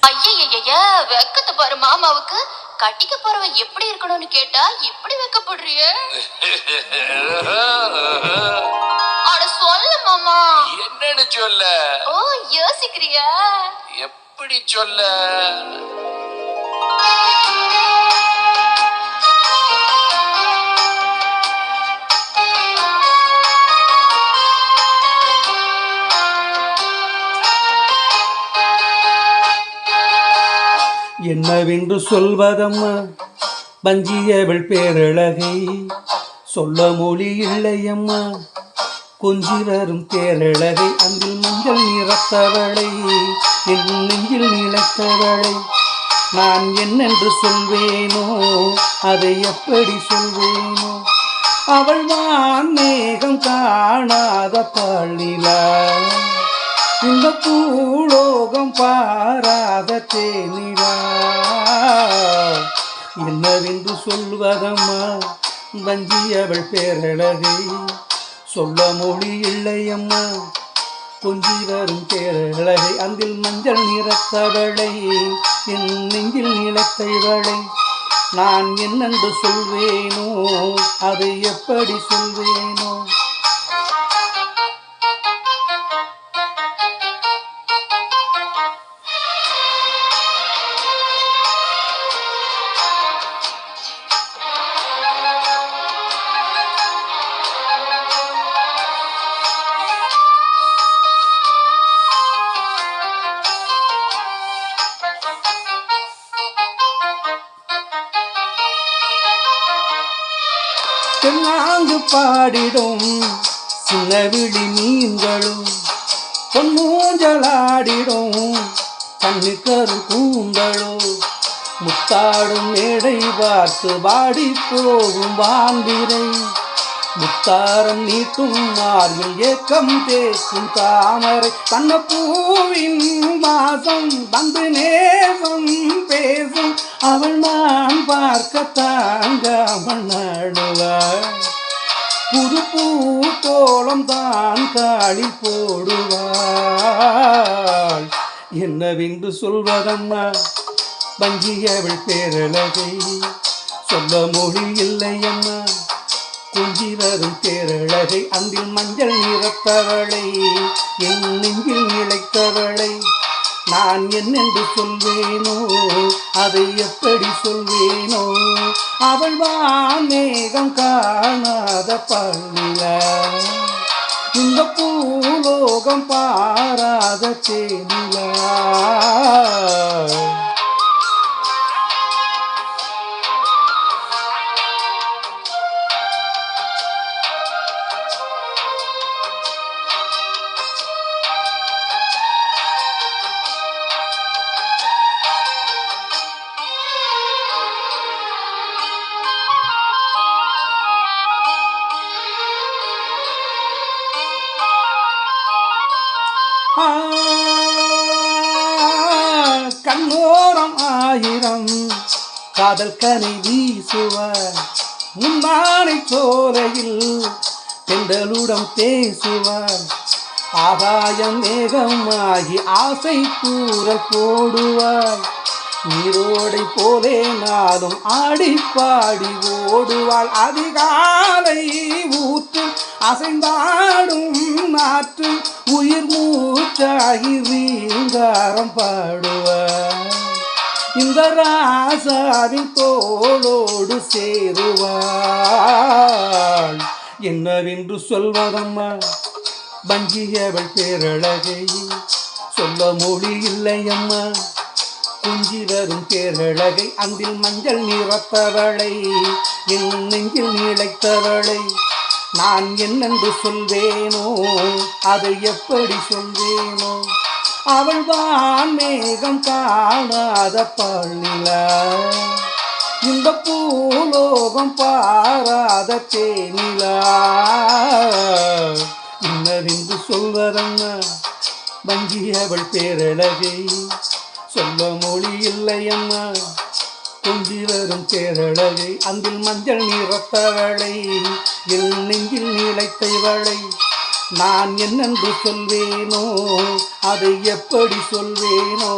ஐயய்யய்ய வெக்கத்தை பாரு மாமாவுக்கு. கட்டிக்க போறவன் எப்படி இருக்கணும்னு கேட்டா இப்படி வெக்கப்படுறிய? அட சொல்ல மாமா. என்னன்னு சொல்ல? ஓ யோசிக்கிறியா? எப்படி சொல்ல? என்னவென்று சொல்வதம்மா பஞ்சியவள் பேரழகை, சொல்ல மொழி இல்லையம்மா கொஞ்சி வரும் பேரழகை. அன்பில் மஞ்சள் நிறத்தவளை, என் நெஞ்சில் நிலைத்தவளை, நான் என்னென்று சொல்வேனோ அதை எப்படி சொல்வேனோ. அவள் வான் மேகம் காணாத பாலிலா, இந்த பூலோகம் பாராத தேனிலா. என்னவென்று சொல்வதம்மா வஞ்சியவள் பேரழகை, சொல்ல மொழி இல்லையம்மா கொஞ்சி வரும் பேரழகை. அந்தில் மஞ்சள் நிறத்தவளை, என் நெஞ்சில் நிலத்தைவளை, நான் என்னென்று சொல்வேனோ அதை எப்படி சொல்வேனோ. தென்னாங்கு பாடிடும் சின்னவிழி மீன்களும், பொன்மூஞ்சலாடிடும் கண்ணு கரு கூந்தலோ, முத்தாடும் மேடை பார்த்து பாடி போகும் வாந்திரை, முத்தாரம் நீட்டும் மார்பில் ஏக்கம் தேக்கும் தாமரை, கண்ண பூவின் வாசம் வந்து நேசம் பேசும், அவள் நான் பார்க்க தாங்காமல் நாடுவாள், புது பூ கோலம் தான் காளி போடுவாள். என்னவென்று சொல்வதம்மா வஞ்சியவள் பேரழகை, சொல்ல மொழி இல்லையம்மா கொஞ்சி வரும் பேரழகை. அந்தில் மஞ்சள் நிறத்தவளை, என் நெஞ்சில் நிலைத்தவளை, நான் என்னென்று சொல்வேனோ அதை எப்படி சொல்வேனோ. அவள் வான் மேகம் காணாத பள்ளிலா, இந்த பூலோகம் பாராத தேனிலா. கண்ணோரம் ஆயிரம் காதல் கனை வீசுவார், முன்னானை சோலையில் பெண்களுடன் பேசுவார், ஆகாயம் மேகமாகி ஆசை கூறல் போடுவார், நீரோடை போலே நாளும் ஆடி பாடி ஓடுவாள், அதிகாலை ஊற்று அசைந்தாடும் நாற்று உயிர் மூச்சாகி வீங்காரம் பாடுவார், இந்த ராசாவின் தோளோடு சேருவாள். என்னவென்று சொல்வதம்மா வஞ்சியவள் பேரழகை, சொல்ல மொழி இல்லையம்மா குஞ்சி வரும் பேரழகை. அந்தில் மஞ்சள் நிறத்தவளை, என் நெஞ்சில் நிலைத்தவளை, நான் என்னென்று சொல்வேனோ அதை எப்படி சொல்வேனோ. அவள் வான் மேகம் காணாத பள்ளிலா, இந்த பூலோகம் பாராத தேனிலா. இன்னதென்று சொல்வதம்மா வஞ்சியவள் பேரழகை, சொல்ல மொழி இல்லையம்மா கொஞ்சி வரும் பேரழகை. அந்தில் மஞ்சள் நிறத்தவளை, என் நெஞ்சில் நிலைத்தவளை, நான் என்னென்று சொல்வேனோ அதை எப்படி சொல்வேனோ.